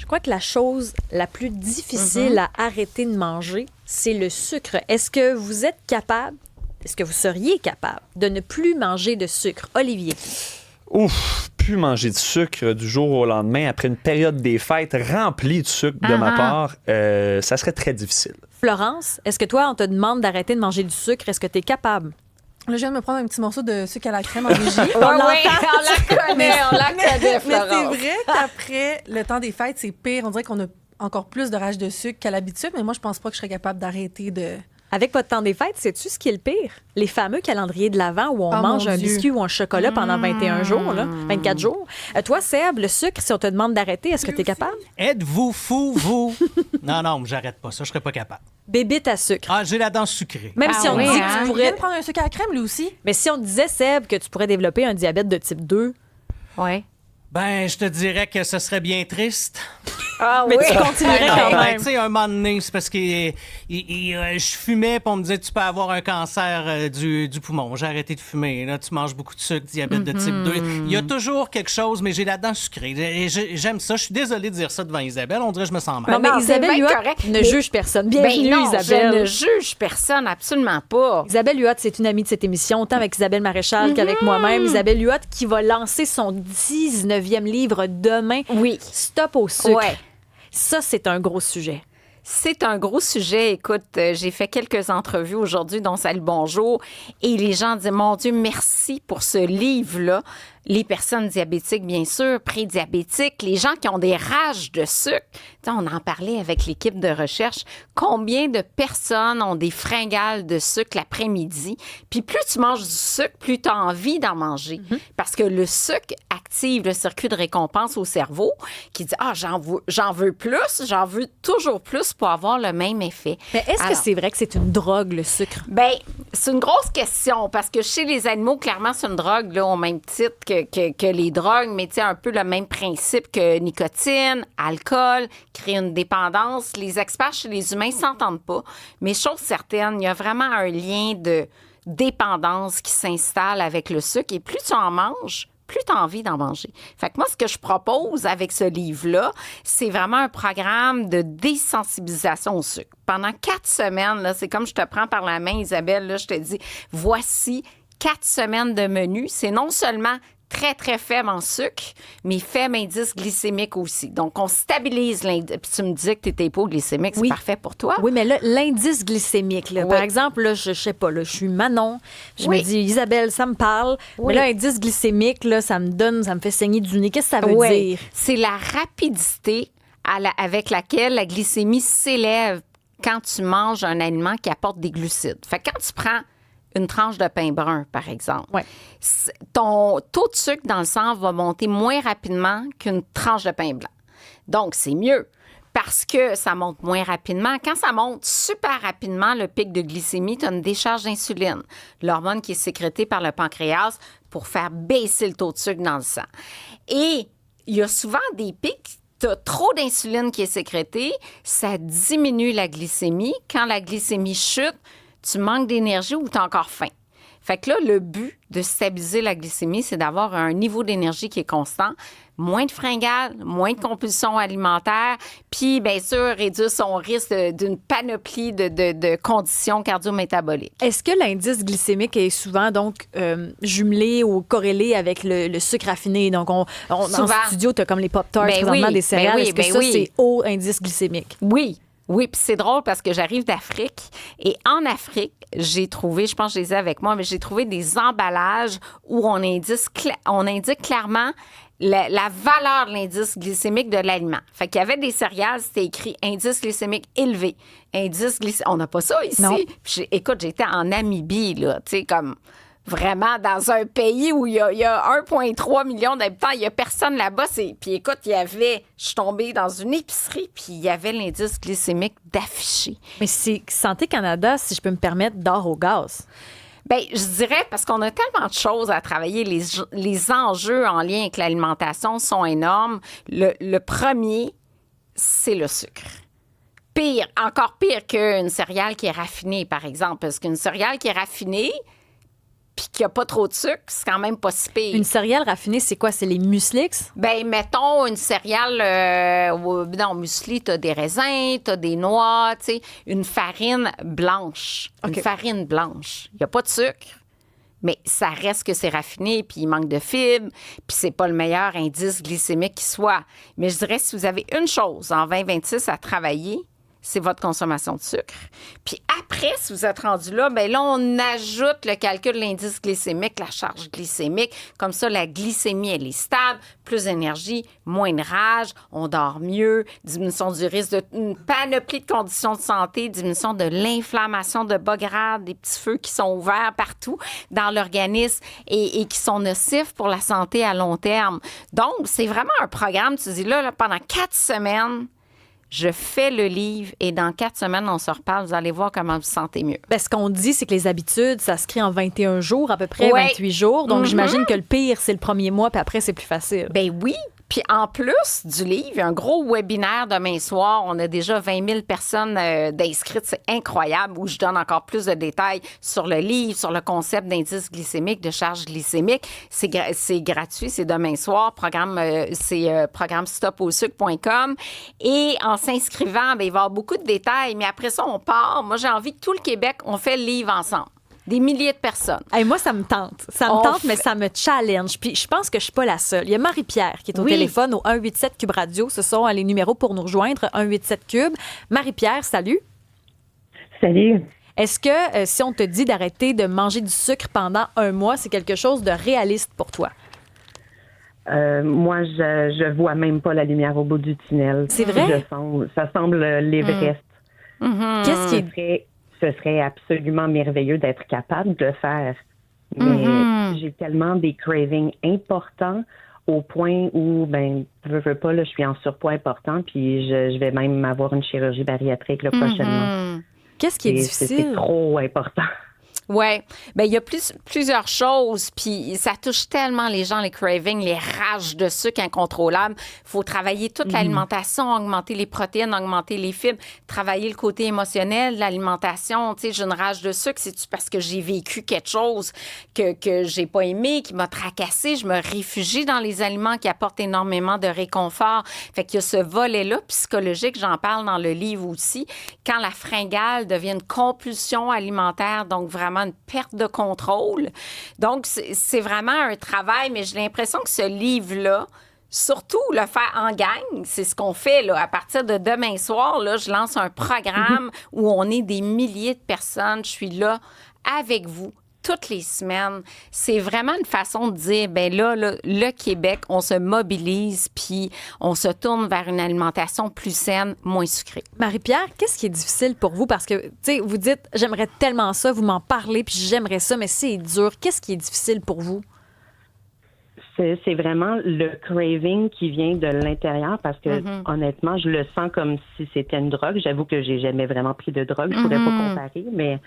crois que la chose la plus difficile à arrêter de manger, c'est le sucre. Est-ce que vous êtes capable, est-ce que vous seriez capable de ne plus manger de sucre? Olivier. Ouf, plus manger de sucre du jour au lendemain après une période des fêtes remplie de sucre de ma part, ça serait très difficile. Florence, est-ce que toi, on te demande d'arrêter de manger du sucre? Est-ce que tu es capable? Là, je viens de me prendre un petit morceau de sucre à la crème en régie. on la connaît, Mais c'est Florence. vrai qu'après le temps des fêtes, c'est pire. On dirait qu'on a encore plus de rage de sucre qu'à l'habitude, mais moi, je pense pas que je serais capable d'arrêter de... Avec votre temps des fêtes, sais-tu ce qui est le pire? Les fameux calendriers de l'Avent où on mange mon un Dieu. biscuit ou un chocolat pendant 21 jours, là, 24 jours. Toi, Seb, le sucre, si on te demande d'arrêter, est-ce que tu es capable? Êtes-vous fou, vous? Non, j'arrête pas ça. Je serais pas capable. Bébite à sucre. Ah, j'ai la dent sucrée. Même si on oui, dit hein? que tu Il vient pourrais... de prendre un sucre à la crème, lui aussi. Mais si on disait, Seb, que tu pourrais développer un diabète de type 2, Ouais. Ben, je te dirais que ce serait bien triste. Ah mais oui. tu continuerais quand Ben, même. tu sais, un moment donné, c'est parce que je fumais, puis on me disait tu peux avoir un cancer du poumon. J'ai arrêté de fumer. Là, tu manges beaucoup de sucre, diabète de type 2. Il y a toujours quelque chose, mais j'ai la dent sucrée. Et j'aime ça. Je suis désolée de dire ça devant Isabelle. On dirait que je me sens mal. Non, mais Non, c'est Isabelle bien Huot correct. ne Mais- juge personne. Ben Bienvenue, non, Isabelle. je ne juge personne, absolument pas. Isabelle Huot, c'est une amie de cette émission, autant avec Isabelle Maréchal qu'avec moi-même. Isabelle Huot qui va lancer son 19e livre demain. Oui. Stop au sucre. Ouais. Ça, c'est un gros sujet. C'est un gros sujet. Écoute, j'ai fait quelques entrevues aujourd'hui, dont Salut Bonjour, et les gens disent, mon Dieu, merci pour ce livre-là. Les personnes diabétiques, bien sûr, prédiabétiques, les gens qui ont des rages de sucre. Tu sais, on en parlait avec l'équipe de recherche. Combien de personnes ont des fringales de sucre l'après-midi? Puis plus tu manges du sucre, plus tu as envie d'en manger. Parce que le sucre active le circuit de récompense au cerveau qui dit, j'en veux plus, j'en veux toujours plus pour avoir le même effet. Mais est-ce que Alors, c'est vrai que c'est une drogue, le sucre? ben, c'est une grosse question parce que chez les animaux, clairement, c'est une drogue là, au même titre que les drogues, mais tu sais, un peu le même principe que nicotine, alcool, créer une dépendance. Les experts chez les humains s'entendent pas, mais chose certaine, il y a vraiment un lien de dépendance qui s'installe avec le sucre et plus tu en manges, plus tu as envie d'en manger. Fait que moi, ce que je propose avec ce livre-là, c'est vraiment un programme de désensibilisation au sucre. Pendant 4 semaines, là, c'est comme je te prends par la main, Isabelle, là, je te dis, voici 4 semaines de menu. C'est non seulement très, très faible en sucre, mais faible indice glycémique aussi. Donc, on stabilise l'indice. Puis tu me disais que tu étais hypoglycémique, c'est Oui. parfait pour toi. Oui, mais là, l'indice glycémique, là, Oui. par exemple, là, je sais pas, là, je suis Manon, je Oui. me dis, Isabelle, ça me parle, Oui. mais là, indice glycémique, là, ça me fait saigner du nez. Qu'est-ce que ça veut Ouais. dire? C'est la rapidité avec laquelle la glycémie s'élève quand tu manges un aliment qui apporte des glucides. Fait que quand tu prends une tranche de pain brun, par exemple, Ouais. ton taux de sucre dans le sang va monter moins rapidement qu'une tranche de pain blanc. Donc, c'est mieux parce que ça monte moins rapidement. Quand ça monte super rapidement, le pic de glycémie, tu as une décharge d'insuline, l'hormone qui est sécrétée par le pancréas pour faire baisser le taux de sucre dans le sang. Et il y a souvent des pics. Tu as trop d'insuline qui est sécrétée, ça diminue la glycémie. Quand la glycémie chute, tu manques d'énergie ou tu as encore faim. Fait que là, le but de stabiliser la glycémie, c'est d'avoir un niveau d'énergie qui est constant, moins de fringales, moins de compulsions alimentaires, puis bien sûr, réduire son risque d'une panoplie de conditions cardio-métaboliques. Est-ce que l'indice glycémique est souvent donc jumelé ou corrélé avec le sucre raffiné? Donc, en Souvent. studio, tu as comme les Pop-Tarts, Ben présentement, oui, des céréales. ben oui, Est-ce que ben ça, oui. c'est haut indice glycémique? Oui. Oui, puis c'est drôle parce que j'arrive d'Afrique et en Afrique, j'ai trouvé, je pense que je les ai avec moi, mais j'ai trouvé des emballages où on indique clairement la valeur de l'indice glycémique de l'aliment. Fait qu'il y avait des céréales, c'était écrit indice glycémique élevé. On n'a pas ça ici. Non. Puis écoute, j'étais en Namibie, là, tu sais, comme vraiment dans un pays où il y a 1,3 million d'habitants, il n'y a personne là-bas. Puis écoute, je suis tombée dans une épicerie, puis il y avait l'indice glycémique d'affiché. Mais c'est Santé Canada, si je peux me permettre, d'or au gaz. Bien, je dirais, parce qu'on a tellement de choses à travailler, les enjeux en lien avec l'alimentation sont énormes. Le premier, c'est le sucre. Encore pire qu'une céréale qui est raffinée, par exemple, parce qu'une céréale qui est raffinée, puis qu'il n'y a pas trop de sucre, c'est quand même pas si pire. Une céréale raffinée, c'est quoi? C'est les muslix? Ben, mettons une céréale, non, muesli, t'as des raisins, t'as des noix, tu sais, une farine blanche. OK. Une farine blanche. Il n'y a pas de sucre, mais ça reste que c'est raffiné, puis il manque de fibres, puis c'est pas le meilleur indice glycémique qui soit. Mais je dirais, si vous avez une chose en 2026 à travailler, c'est votre consommation de sucre. Puis après, si vous êtes rendu là, bien là, on ajoute le calcul de l'indice glycémique, la charge glycémique. Comme ça, la glycémie, elle est stable, plus d'énergie, moins de rage, on dort mieux, diminution du risque d'une panoplie de conditions de santé, diminution de l'inflammation de bas grade, des petits feux qui sont ouverts partout dans l'organisme et qui sont nocifs pour la santé à long terme. Donc, c'est vraiment un programme, tu dis là pendant 4 semaines, je fais le livre et dans 4 semaines, on se reparle. Vous allez voir comment vous vous sentez mieux. Ben, ce qu'on dit, c'est que les habitudes, ça se crée en 21 jours, à peu près Ouais. 28 jours. Donc, j'imagine que le pire, c'est le premier mois, puis après, c'est plus facile. Ben oui. Puis en plus du livre, il y a un gros webinaire demain soir. On a déjà 20 000 personnes d'inscrites. C'est incroyable, où je donne encore plus de détails sur le livre, sur le concept d'indice glycémique, de charge glycémique. C'est gratuit, c'est demain soir. C'est programme-stopausucre.com. Et en s'inscrivant, ben, il va y avoir beaucoup de détails. Mais après ça, on part. Moi, j'ai envie que tout le Québec, on fait le livre ensemble. Des milliers de personnes. Hey, moi, ça me tente. Ça me On tente, fait- mais ça me challenge. Puis je pense que je suis pas la seule. Il y a Marie-Pierre qui est au Oui. téléphone au 187 Cube Radio. Ce sont les numéros pour nous rejoindre, 187 Cube. Marie-Pierre, salut. Salut. Est-ce que si on te dit d'arrêter de manger du sucre pendant un mois, c'est quelque chose de réaliste pour toi? Moi, je vois même pas la lumière au bout du tunnel. C'est vrai? Ça semble l'Everest. Qu'est-ce qui est... Ce serait absolument merveilleux d'être capable de le faire. Mais j'ai tellement des cravings importants au point où, veux pas, là, je suis en surpoids important, puis je vais même avoir une chirurgie bariatrique là, prochainement. Qu'est-ce qui est Et difficile? c'est trop important. Oui. Bien, il y a plusieurs choses, puis ça touche tellement les gens, les cravings, les rages de sucre incontrôlables. Il faut travailler toute l'alimentation, augmenter les protéines, augmenter les fibres, travailler le côté émotionnel de l'alimentation. Tu sais, j'ai une rage de sucre, c'est-tu parce que j'ai vécu quelque chose que j'ai pas aimé, qui m'a tracassé? Je me réfugie dans les aliments qui apportent énormément de réconfort. Fait qu'il y a ce volet-là psychologique, j'en parle dans le livre aussi, quand la fringale devient une compulsion alimentaire, donc vraiment une perte de contrôle. Donc, c'est vraiment un travail, mais j'ai l'impression que ce livre-là, surtout le faire en gang, c'est ce qu'on fait là. À partir de demain soir, là, je lance un programme où on est des milliers de personnes. Je suis là avec vous toutes les semaines. C'est vraiment une façon de dire, ben là, le Québec, on se mobilise puis on se tourne vers une alimentation plus saine, moins sucrée. Marie-Pierre, qu'est-ce qui est difficile pour vous? Parce que, tu sais, vous dites, j'aimerais tellement ça, vous m'en parlez, puis j'aimerais ça, mais c'est dur. Qu'est-ce qui est difficile pour vous? C'est vraiment le craving qui vient de l'intérieur parce que honnêtement, je le sens comme si c'était une drogue. J'avoue que j'ai jamais vraiment pris de drogue, je pourrais pas comparer, mais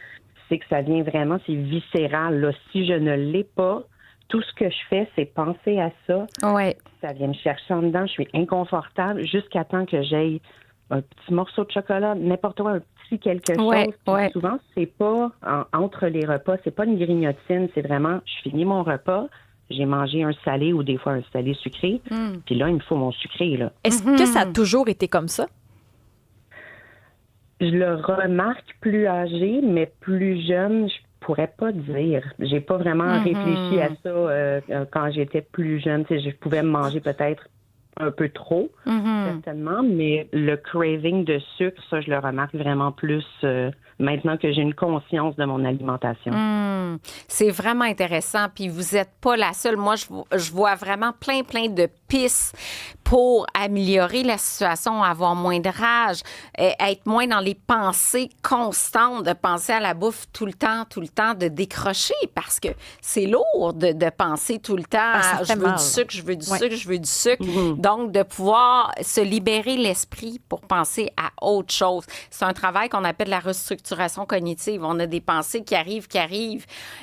c'est que ça vient vraiment, c'est viscéral. Là. Si je ne l'ai pas, tout ce que je fais, c'est penser à ça. Ouais. Ça vient me chercher en dedans, je suis inconfortable jusqu'à temps que j'aille un petit morceau de chocolat, n'importe quoi, un petit quelque chose. Ouais, Puis ouais. souvent, c'est pas entre les repas, c'est pas une grignotine, c'est vraiment, je finis mon repas, j'ai mangé un salé ou des fois un salé sucré, puis là, il me faut mon sucré, là. Est-ce que ça a toujours été comme ça? Je le remarque plus âgé, mais plus jeune, je pourrais pas dire. J'ai pas vraiment réfléchi à ça quand j'étais plus jeune. Tu sais, je pouvais manger peut-être un peu trop, certainement, mais le craving de sucre, ça, je le remarque vraiment plus maintenant que j'ai une conscience de mon alimentation. C'est vraiment intéressant, puis vous n'êtes pas la seule. Moi, je vois vraiment plein de pistes pour améliorer la situation, avoir moins de rage, être moins dans les pensées constantes, de penser à la bouffe tout le temps, de décrocher, parce que c'est lourd de penser tout le temps ça à, fait je veux mal. du sucre, je veux du Ouais. sucre, je veux du sucre. Donc, de pouvoir se libérer l'esprit pour penser à autre chose. C'est un travail qu'on appelle la restructuration cognitive. On a des pensées qui arrivent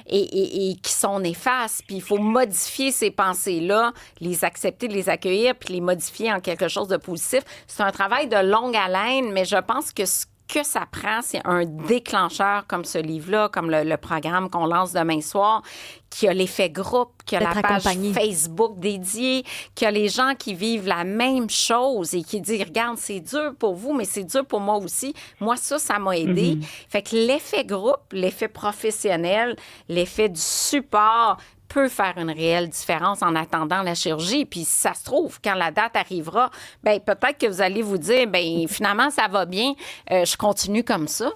et qui sont néfastes. Puis il faut modifier ces pensées-là, les accepter, les accueillir, puis les modifier en quelque chose de positif. C'est un travail de longue haleine, mais je pense que ce que ça prend, c'est un déclencheur comme ce livre-là, comme le programme qu'on lance demain soir, qui a l'effet groupe, qui a la D'être page accompagné. Facebook dédiée, qui a les gens qui vivent la même chose et qui disent, regarde, c'est dur pour vous, mais c'est dur pour moi aussi. Moi, ça m'a aidé. Fait que l'effet groupe, l'effet professionnel, l'effet du support peut faire une réelle différence en attendant la chirurgie. Puis si ça se trouve, quand la date arrivera, bien, peut-être que vous allez vous dire, bien, finalement, ça va bien, je continue comme ça.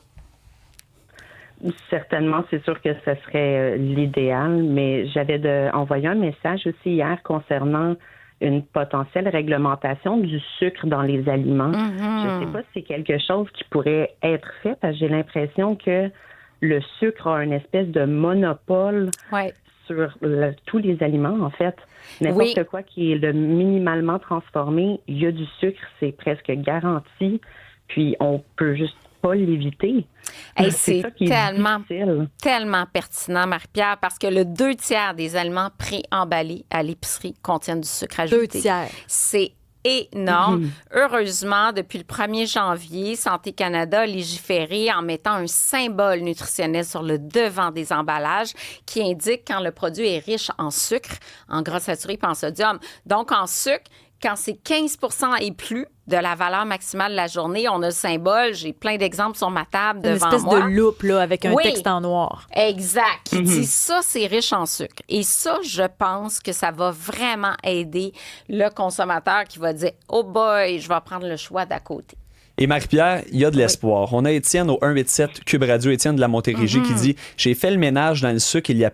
Certainement, c'est sûr que ce serait l'idéal, mais j'avais envoyé un message aussi hier concernant une potentielle réglementation du sucre dans les aliments. Je ne sais pas si c'est quelque chose qui pourrait être fait, parce que j'ai l'impression que le sucre a une espèce de monopole Ouais. sur tous les aliments, en fait. N'importe quoi qui est le minimalement transformé, il y a du sucre, c'est presque garanti, puis on peut juste pas l'éviter. Hey, c'est ça qui est difficile. tellement pertinent, Marie-Pierre, parce que le 2/3 des aliments pré-emballés à l'épicerie contiennent du sucre ajouté. 2/3. C'est énorme. Heureusement, depuis le 1er janvier, Santé Canada a légiféré en mettant un symbole nutritionnel sur le devant des emballages qui indique quand le produit est riche en sucre, en gras saturé et en sodium. Donc, en sucre, quand c'est 15 et plus de la valeur maximale de la journée, on a le symbole. J'ai plein d'exemples sur ma table Une devant espèce moi. de loupe là, avec un Oui. texte en noir. Exact. Qui dit ça, c'est riche en sucre. Et ça, je pense que ça va vraiment aider le consommateur qui va dire « Oh boy, je vais prendre le choix d'à côté ». Et Marie-Pierre, il y a de l'espoir. On a Étienne au 187 Cube Radio, Étienne de la Montérégie, qui dit « J'ai fait le ménage dans le sucre il y a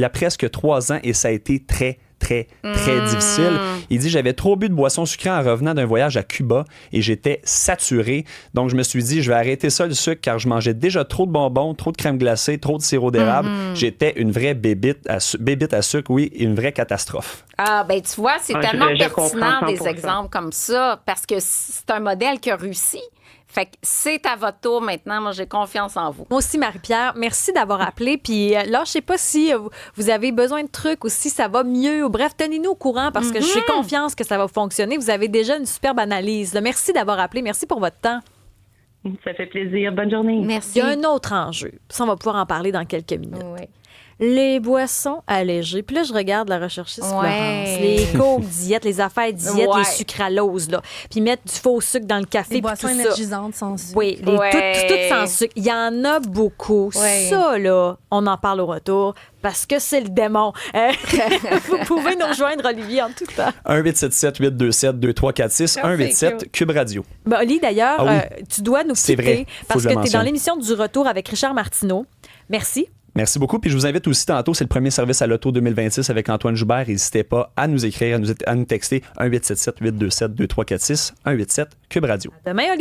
presque 3 ans et ça a été très difficile. » Il dit « J'avais trop bu de boissons sucrées en revenant d'un voyage à Cuba et j'étais saturé. Donc, je me suis dit, je vais arrêter ça, le sucre, car je mangeais déjà trop de bonbons, trop de crème glacée, trop de sirop d'érable. J'étais une vraie bébite à sucre, oui, une vraie catastrophe. » Ah, ben tu vois, c'est tellement je pertinent comprends des 100%. exemples comme ça parce que c'est un modèle qui a réussi. Fait que c'est à votre tour maintenant. Moi, j'ai confiance en vous. Moi aussi, Marie-Pierre, merci d'avoir appelé. Puis là, je sais pas si vous avez besoin de trucs ou si ça va mieux. Ou bref, tenez-nous au courant parce que j'ai confiance que ça va fonctionner. Vous avez déjà une superbe analyse. Là, merci d'avoir appelé. Merci pour votre temps. Ça fait plaisir. Bonne journée. Il Merci. y a un autre enjeu. Ça, on va pouvoir en parler dans quelques minutes. Oui. Les boissons allégées. Puis là, je regarde la recherchiste Florence. Les coke diètes, les affaires diètes, Ouais. les sucraloses, là. Puis mettre du faux sucre dans le café. Les puis tout boissons ça. énergisantes sans sucre. Oui, Ouais. toutes sans sucre. Il y en a beaucoup. Ouais. Ça, là, on en parle au retour parce que c'est le démon. Vous pouvez nous rejoindre, Olivier, en tout temps. 1-877-827-2346, 1-87 Cube Radio. Ben, Oli, d'ailleurs, Ah oui. tu dois nous C'est quitter vrai. Faut parce que je que le tu es dans mentionne. l'émission du retour avec Richard Martineau. Merci. Merci beaucoup. Puis je vous invite aussi tantôt, c'est le premier service à l'auto 2026 avec Antoine Joubert. N'hésitez pas à nous écrire, à nous texter 1-877-827-2346, 1-87 Cube Radio. Demain, Oli.